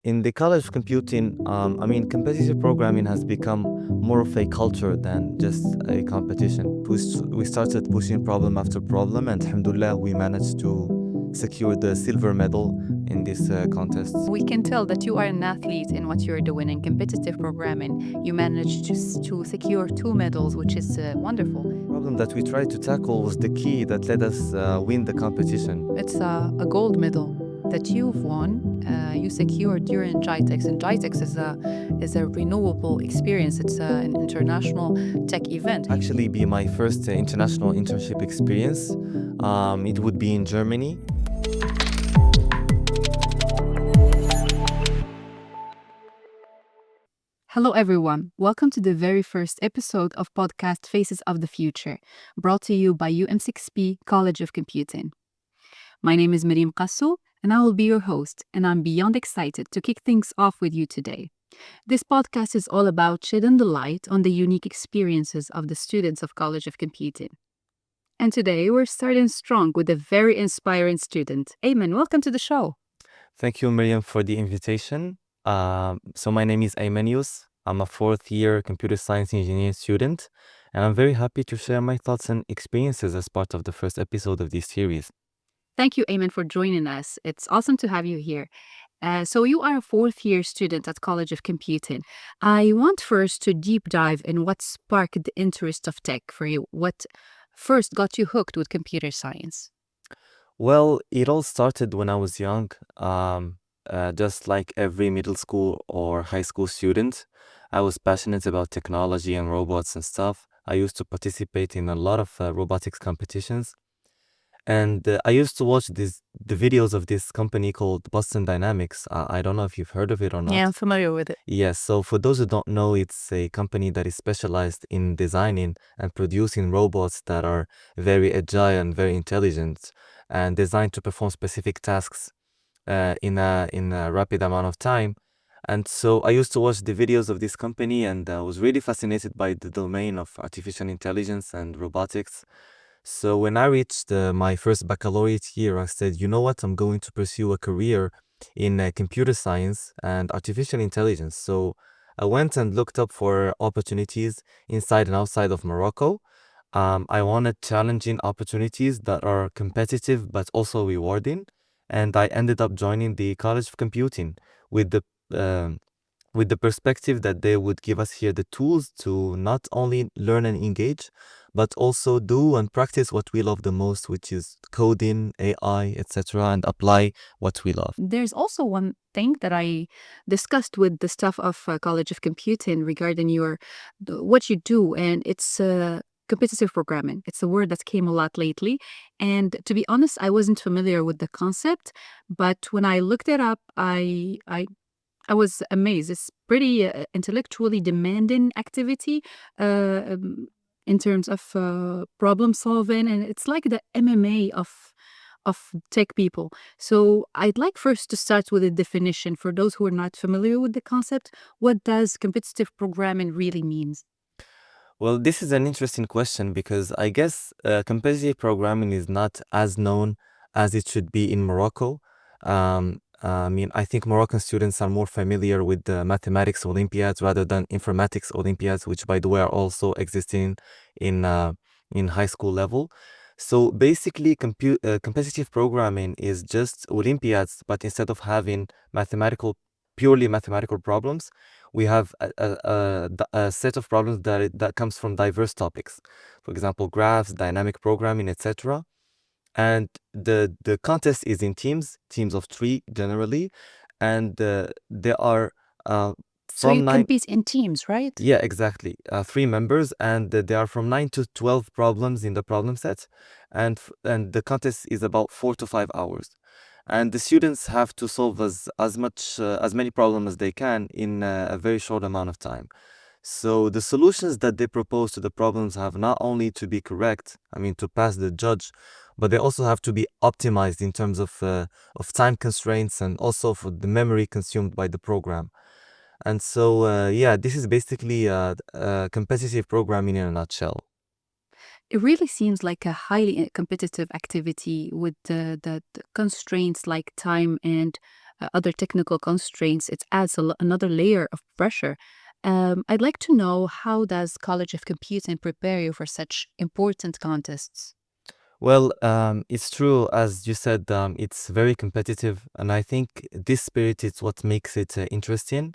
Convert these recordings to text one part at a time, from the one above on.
In the College of Computing, competitive programming has become more of a culture than just a competition. We started pushing problem after problem, and alhamdulillah, we managed to secure the silver medal in this contest. We can tell that you are an athlete in what you're doing in competitive programming. You managed to secure 2 medals, which is wonderful. The problem that we tried to tackle was the key that let us win the competition. It's a gold medal that you've won. You secured during GITEX, and GITEX is a renewable experience. It's an international tech event. Actually, be my first international internship experience. It would be in Germany. Hello, everyone. Welcome to the very first episode of podcast Faces of the Future, brought to you by UM6P College of Computing. My name is Meryem Kassou, and I will be your host, and I'm beyond excited to kick things off with you today. This podcast is all about shedding the light on the unique experiences of the students of College of Computing. And today we're starting strong with a very inspiring student. Ayman, welcome to the show. Thank you, Miriam, for the invitation. So my name is Ayman Youss. I'm a fourth-year computer science engineering student, and I'm very happy to share my thoughts and experiences as part of the first episode of this series. Thank you, Ayman, for joining us. It's awesome to have you here. So you are a fourth-year student at College of Computing. I want first to deep dive in what sparked the interest of tech for you. What first got you hooked with computer science? Well, it all started when I was young. Just like every middle school or high school student, I was passionate about technology and robots and stuff. I used to participate in a lot of robotics competitions. And I used to watch the videos of this company called Boston Dynamics. I don't know if you've heard of it or not. Yeah, I'm familiar with it. Yes, so for those who don't know, it's a company that is specialized in designing and producing robots that are very agile and very intelligent and designed to perform specific tasks in a rapid amount of time. And so I used to watch the videos of this company, and I was really fascinated by the domain of artificial intelligence and robotics. So when I reached my first baccalaureate year, I said, you know what, I'm going to pursue a career in computer science and artificial intelligence. So I went and looked up for opportunities inside and outside of Morocco. I wanted challenging opportunities that are competitive but also rewarding. And I ended up joining the College of Computing with the perspective that they would give us here the tools to not only learn and engage, but also do and practice what we love the most, which is coding, AI, etc., and apply what we love. There's also one thing that I discussed with the staff of College of Computing regarding what you do, and it's competitive programming. It's a word that came a lot lately, and to be honest, I wasn't familiar with the concept. But when I looked it up, I was amazed. It's pretty intellectually demanding activity in terms of problem solving, and it's like the MMA of tech people. So I'd like first to start with a definition for those who are not familiar with the concept. What does competitive programming really means? Well, this is an interesting question because I guess competitive programming is not as known as it should be in Morocco. I think Moroccan students are more familiar with the mathematics Olympiads rather than informatics Olympiads, which, by the way, are also existing in high school level. So basically, competitive programming is just Olympiads, but instead of having purely mathematical problems, we have a set of problems that comes from diverse topics. For example, graphs, dynamic programming, etc. And the contest is in teams of 3 generally, and there are So you from 9. compete in teams, right? Yeah, exactly. 3 members, and there are from 9 to 12 problems in the problem set, and the contest is about 4 to 5 hours. And the students have to solve as many problems as they can in a very short amount of time. So the solutions that they propose to the problems have not only to be correct, to pass the judge, but they also have to be optimized in terms of time constraints and also for the memory consumed by the program. And so, this is basically competitive programming in a nutshell. It really seems like a highly competitive activity with the constraints like time and other technical constraints, it adds another layer of pressure. I'd like to know, how does College of Computing prepare you for such important contests? Well, it's true, as you said, it's very competitive, and I think this spirit is what makes it interesting.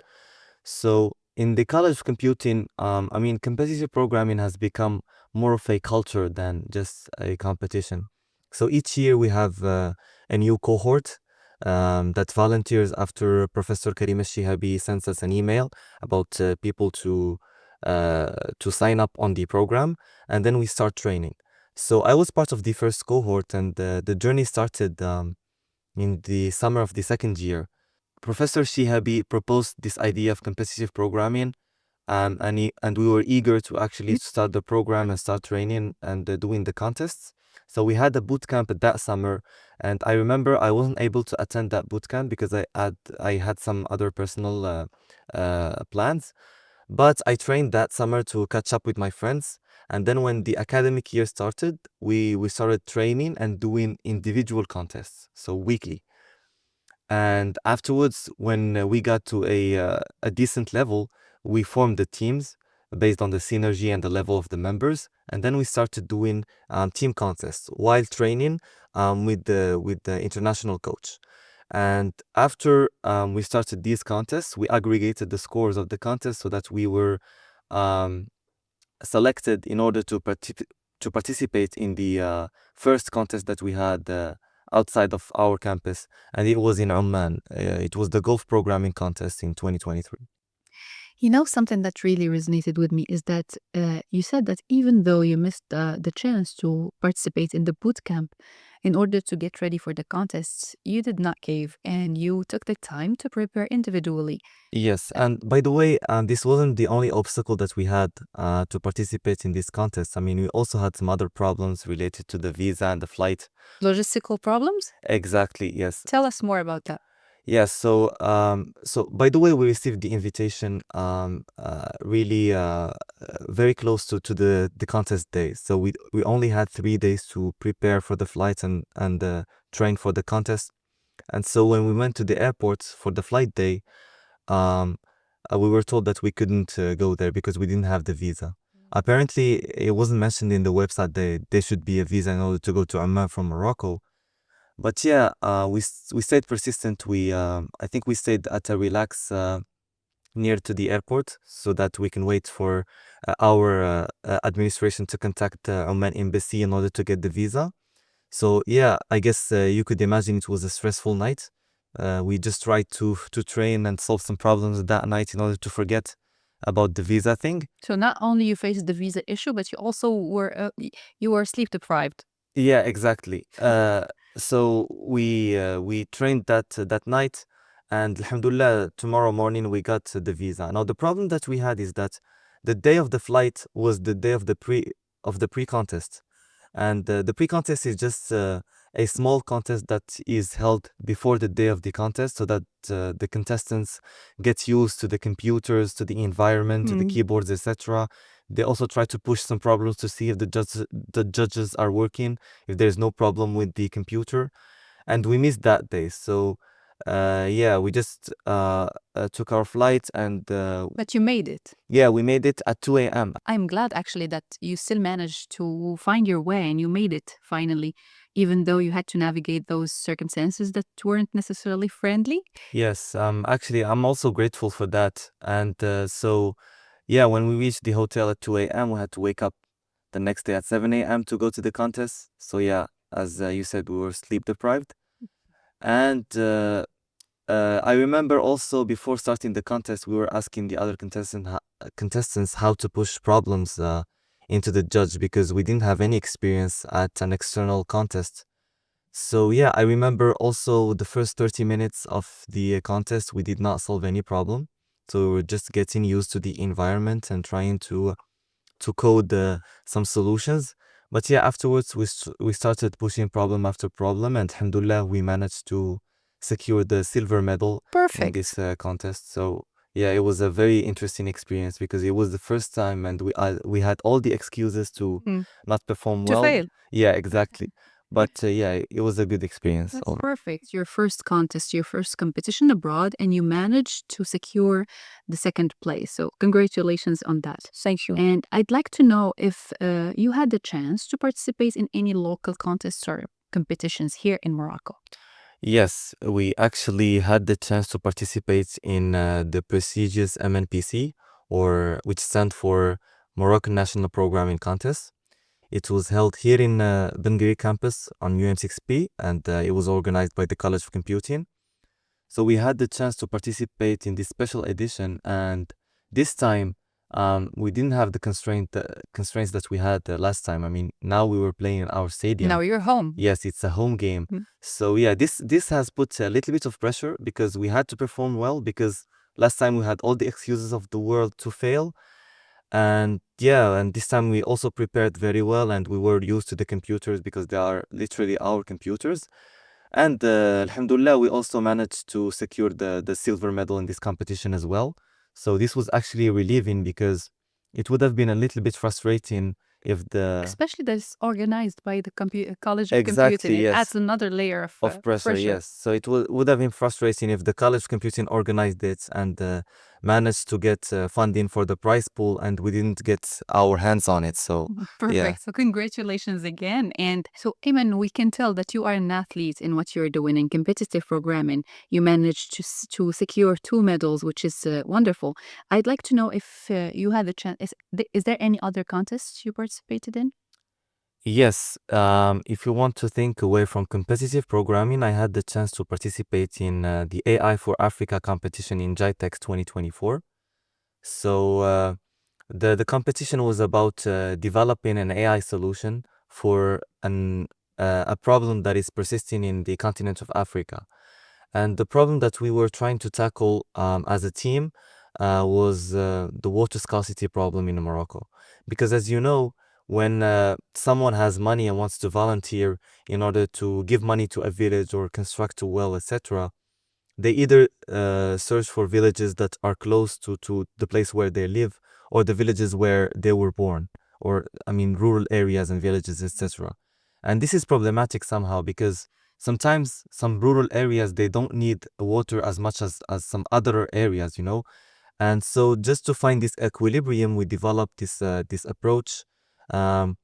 So, in the College of Computing, I mean, competitive programming has become more of a culture than just a competition. So, each year we have a new cohort that volunteers after Professor Karim Shihabi sends us an email about people to sign up on the program, and then we start training. So I was part of the first cohort, and the journey started in the summer of the second year. Professor Shihabi proposed this idea of competitive programming, and we were eager to actually start the program and start training and doing the contests. So we had a boot camp that summer, and I remember I wasn't able to attend that boot camp because I had some other personal plans. But I trained that summer to catch up with my friends. And then when the academic year started, we started training and doing individual contests, so weekly. And afterwards, when we got to a decent level, we formed the teams based on the synergy and the level of the members. And then we started doing team contests while training with the international coach. And after we started these contests, we aggregated the scores of the contest so that we were um, selected in order to participate in the first contest that we had outside of our campus, and it was in Oman. It was the Gulf Programming Contest in 2023. You know, something that really resonated with me is that you said that even though you missed the chance to participate in the boot camp in order to get ready for the contests, you did not cave and you took the time to prepare individually. Yes, and by the way, this wasn't the only obstacle that we had to participate in this contest. I mean, we also had some other problems related to the visa and the flight. Logistical problems? Exactly, yes. Tell us more about that. Yes, so by the way, we received the invitation really very close to the contest day. So we only had 3 days to prepare for the flights and train for the contest. And so when we went to the airport for the flight day, um, we were told that we couldn't go there because we didn't have the visa. Apparently, it wasn't mentioned in the website that there should be a visa in order to go to Amman from Morocco. But yeah, we stayed persistent. I think we stayed at a relax near to the airport so that we can wait for our administration to contact the Oman embassy in order to get the visa. So yeah, I guess you could imagine it was a stressful night. We just tried to train and solve some problems that night in order to forget about the visa thing. So not only you faced the visa issue, but you also were sleep deprived. Yeah, exactly. So we trained that night, and alhamdulillah, tomorrow morning we got the visa. Now the problem that we had is that the day of the flight was the day of the pre-contest, and the pre-contest is just a small contest that is held before the day of the contest, so that the contestants get used to the computers, to the environment, to the keyboards, etc. They also try to push some problems to see if the judges are working, if there's no problem with the computer. And we missed that day. So yeah, we just took our flight and But you made it. yeah, we made it at 2 a.m. I'm glad actually that you still managed to find your way and you made it finally, even though you had to navigate those circumstances that weren't necessarily friendly. Yes, actually, I'm also grateful for that. And so, yeah, when we reached the hotel at 2 a.m., we had to wake up the next day at 7 a.m. to go to the contest. So, yeah, as you said, we were sleep deprived. And I remember also before starting the contest, we were asking the other contestants how to push problems into the judge because we didn't have any experience at an external contest. So yeah, I remember also the first 30 minutes of the contest, we did not solve any problem. So we were just getting used to the environment and trying to code some solutions. But yeah, afterwards we started pushing problem after problem, and alhamdulillah, we managed to secure the silver medal in this Perfect. contest. So yeah, it was a very interesting experience because it was the first time, and we had all the excuses to Mm. not perform To well. fail. Yeah, exactly. But yeah, it was a good experience. That's perfect. Your first contest, your first competition abroad, and you managed to secure the second place. So, congratulations on that. Thank you. And I'd like to know if you had the chance to participate in any local contests or competitions here in Morocco. Yes, we actually had the chance to participate in the prestigious MNPC, or which stands for Moroccan National Programming Contest. It was held here in Bengri campus on UM6P, and it was organized by the College of Computing. So we had the chance to participate in this special edition, and this time we didn't have the constraints that we had last time. I mean, now we were playing in our stadium. Now you're home. Yes, it's a home game. So yeah, this has put a little bit of pressure because we had to perform well, because last time we had all the excuses of the world to fail. And yeah, and this time we also prepared very well, and we were used to the computers because they are literally our computers. And alhamdulillah, we also managed to secure the silver medal in this competition as well. So this was actually relieving, because it would have been a little bit frustrating if the... Especially that it's organized by the College of Exactly, Computing. It yes. adds another layer of pressure, yes. So it would have been frustrating if the College of Computing organized it and managed to get funding for the prize pool, and we didn't get our hands on it. So Perfect. yeah. So congratulations again. And so, Ayman, we can tell that you are an athlete in what you're doing in competitive programming. You managed to secure 2 medals, which is wonderful. I'd like to know if you had the chance. Is there any other contests you participated in? Yes, if you want to think away from competitive programming, I had the chance to participate in the AI for Africa competition in GITEX 2024. So the competition was about developing an AI solution for a problem that is persisting in the continent of Africa. And the problem that we were trying to tackle as a team was the water scarcity problem in Morocco. Because as you know, when someone has money and wants to volunteer in order to give money to a village or construct a well, etc., they either search for villages that are close to the place where they live, or the villages where they were born, or I mean rural areas and villages, etc. And this is problematic somehow, because sometimes some rural areas, they don't need water as much as some other areas, you know. And so just to find this equilibrium, we developed this approach, um,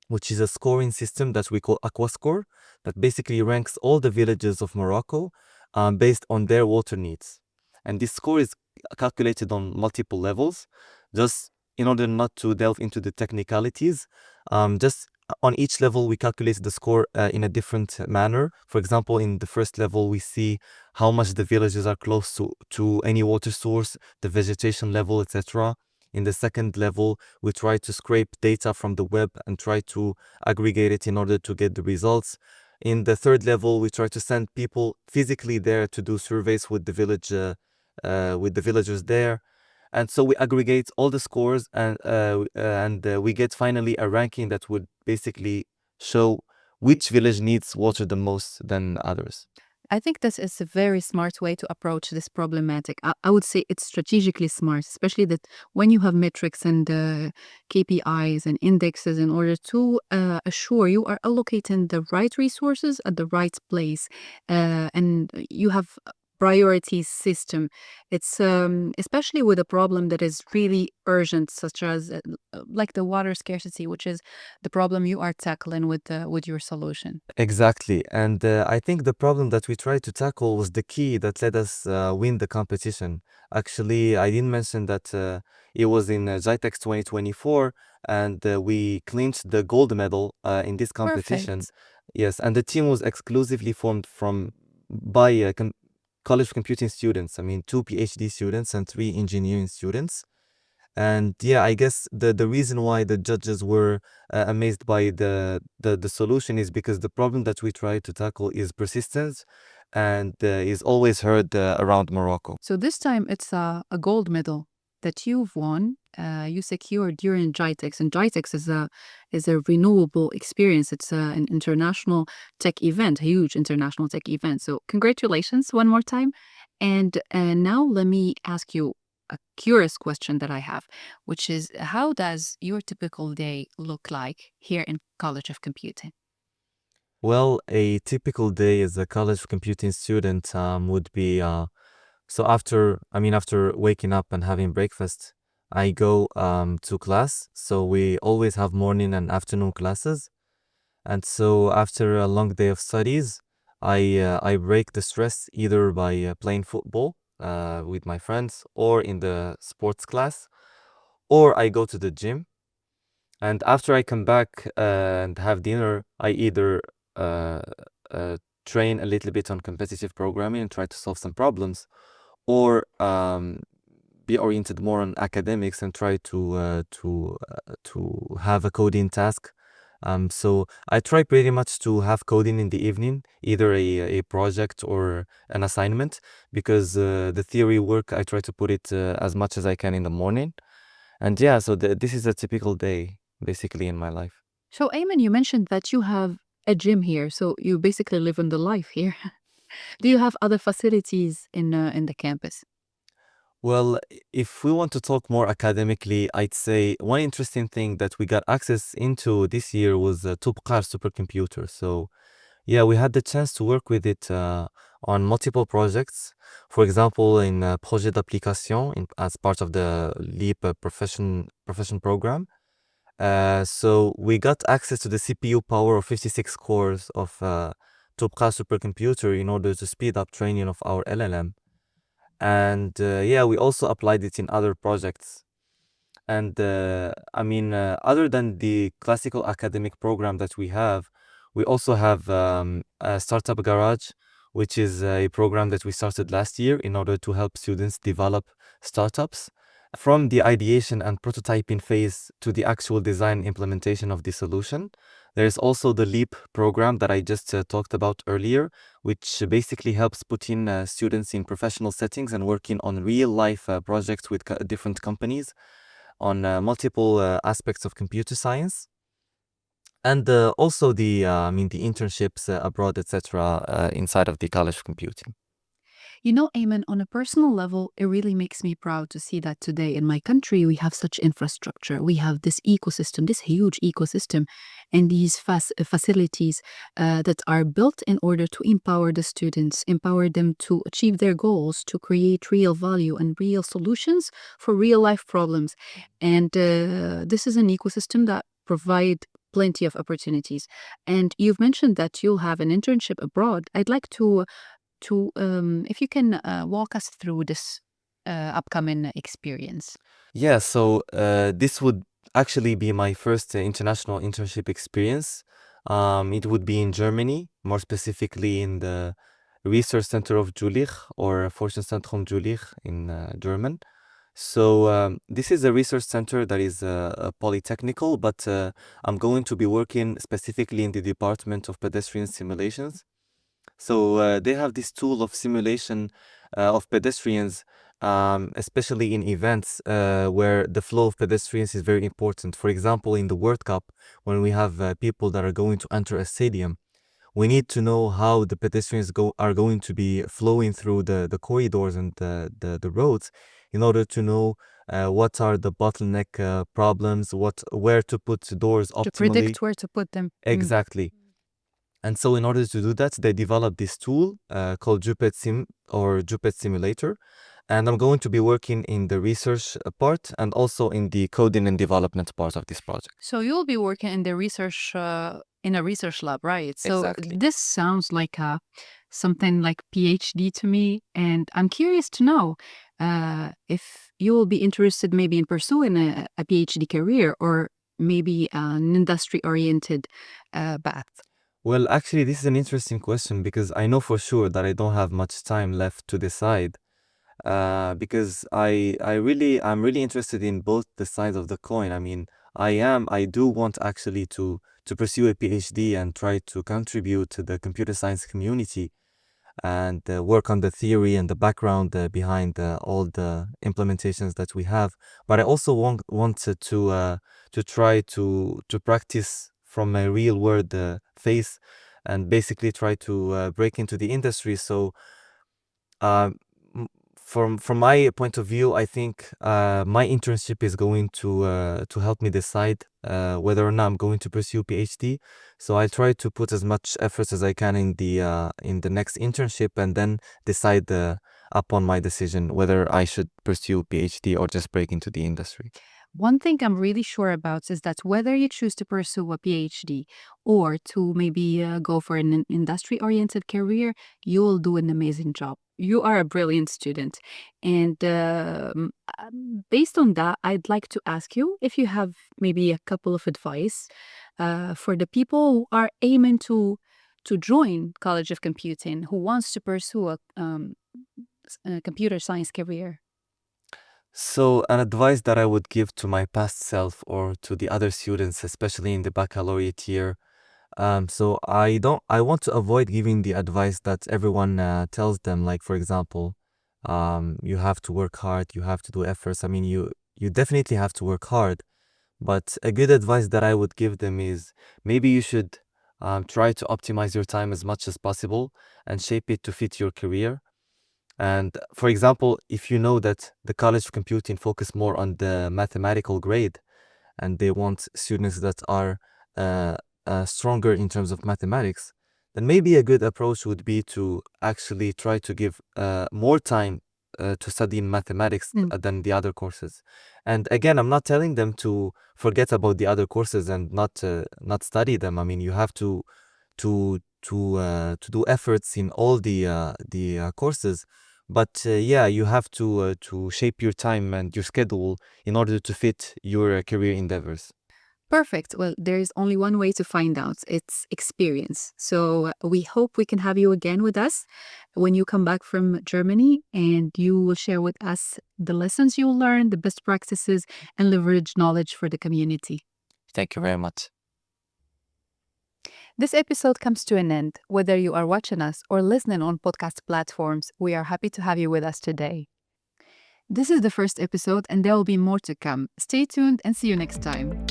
which is a scoring system that we call Aquascore, that basically ranks all the villages of Morocco based on their water needs. And this score is calculated on multiple levels. Just in order not to delve into the technicalities, just on each level, we calculate the score in a different manner. For example, in the first level, we see how much the villages are close to any water source, the vegetation level, etc. In the second level, we try to scrape data from the web and try to aggregate it in order to get the results. In the third level, we try to send people physically there to do surveys with the villagers there. And so we aggregate all the scores, and we get finally a ranking that would basically show which village needs water the most than others. I think this is a very smart way to approach this problematic. I would say it's strategically smart, especially that when you have metrics and KPIs and indexes in order to assure you are allocating the right resources at the right place, and you have a priority system. It's especially with a problem that is really urgent, such as like the water scarcity, which is the problem you are tackling with your solution. Exactly. And I think the problem that we tried to tackle was the key that let us win the competition. Actually, I didn't mention that it was in GITEX 2024, and we clinched the gold medal in this competition. Perfect. Yes, and the team was exclusively formed by College of Computing students. I mean, 2 PhD students and 3 engineering students. And yeah, I guess the reason why the judges were amazed by the solution is because the problem that we try to tackle is persistence, and is always heard around Morocco. So this time it's a gold medal that you've won. You secured during GITEX, and GITEX is a renewable experience. It's an international tech event, a huge international tech event. So congratulations one more time. And now let me ask you a curious question that I have, which is how does your typical day look like here in College of Computing? Well, a typical day as a college of computing student would be so after waking up and having breakfast, I go to class. So we always have morning and afternoon classes. And so after a long day of studies, I break the stress either by playing football with my friends or in the sports class, or I go to the gym. And after I come back and have dinner, I either uh, uh, train a little bit on competitive programming and try to solve some problems, or be oriented more on academics and try to have a coding task. So I try pretty much to have coding in the evening, either a project or an assignment, because the theory work I try to put it as much as I can in the morning. And yeah, so this is a typical day basically in my life. So, Ayman, you mentioned that you have a gym here, so you basically live in the life here. Do you have other facilities in the campus? Well, if we want to talk more academically, I'd say one interesting thing that we got access into this year was Tubqar supercomputer. So yeah, we had the chance to work with it on multiple projects. For example, in projet d'application as part of the LEAP profession program. So we got access to the CPU power of 56 cores of Tubqa supercomputer in order to speed up training of our LLM. And yeah, we also applied it in other projects. And other than the classical academic program that we also have a Startup Garage, which is a program that we started last year in order to help students develop startups. From the ideation and prototyping phase to the actual design implementation of the solution. There's also the LEAP program that I just talked about earlier, which basically helps put in students in professional settings and working on real life projects with different companies on multiple aspects of computer science. And also the internships abroad, etc., inside of the College of Computing. You know, Ayman, on a personal level, it really makes me proud to see that today in my country we have such infrastructure. We have this ecosystem, this huge ecosystem, and these facilities that are built in order to empower the students, empower them to achieve their goals, to create real value and real solutions for real life problems. And this is an ecosystem that provide plenty of opportunities. And you've mentioned that you'll have an internship abroad. I'd like to if you can walk us through this upcoming experience. Yeah, so this would actually be my first international internship experience. It would be in Germany, more specifically in the Research Center of Jülich or Forschungszentrum Jülich in German. So this is a research center that is polytechnical, but I'm going to be working specifically in the Department of Pedestrian Simulations. So they have this tool of simulation of pedestrians, especially in events where the flow of pedestrians is very important. For example, in the World Cup, when we have people that are going to enter a stadium, we need to know how the pedestrians are going to be flowing through the corridors and the roads in order to know what are the bottleneck problems, where to put doors To optimally. predict where to put them. Exactly. And so in order to do that, they developed this tool called Jupyter Sim or Jupyter Simulator. And I'm going to be working in the research part and also in the coding and development part of this project. So you'll be working in the research in a research lab, right? So Exactly. this sounds like something like PhD to me, and I'm curious to know if you will be interested maybe in pursuing a PhD career or maybe an industry-oriented path. Well, actually, this is an interesting question because I know for sure that I don't have much time left to decide. Because I'm really interested in both the sides of the coin. I mean, I do want actually to pursue a PhD and try to contribute to the computer science community and work on the theory and the background behind all the implementations that we have. But I also wanted to try to practice from a real world phase and basically try to break into the industry. So uh, from my point of view, I think my internship is going to help me decide whether or not I'm going to pursue PhD. So I try to put as much efforts as I can in the next internship, and then decide upon my decision whether I should pursue PhD or just break into the industry. One thing I'm really sure about is that whether you choose to pursue a PhD or to maybe go for an industry oriented career, you will do an amazing job. You are a brilliant student. And based on that, I'd like to ask you if you have maybe a couple of advice for the people who are aiming to join College of Computing, who wants to pursue a computer science career. So, an advice that I would give to my past self or to the other students, especially in the baccalaureate year. So I want to avoid giving the advice that everyone tells them. Like, for example, you have to work hard, you have to do efforts. I mean, you definitely have to work hard, but a good advice that I would give them is maybe you should try to optimize your time as much as possible and shape it to fit your career. And for example, if you know that the College of Computing focus more on the mathematical grade and they want students that are uh, stronger in terms of mathematics, then maybe a good approach would be to actually try to give more time to study in mathematics Mm. than the other courses. And again, I'm not telling them to forget about the other courses and not study them. I mean, you have to do efforts in all the courses. But yeah, you have to shape your time and your schedule in order to fit your career endeavors. Perfect. Well, there is only one way to find out. It's experience. So we hope we can have you again with us when you come back from Germany, and you will share with us the lessons you learned, the best practices, and leverage knowledge for the community. Thank you very much. This episode comes to an end. Whether you are watching us or listening on podcast platforms, we are happy to have you with us today. This is the first episode, and there will be more to come. Stay tuned and see you next time.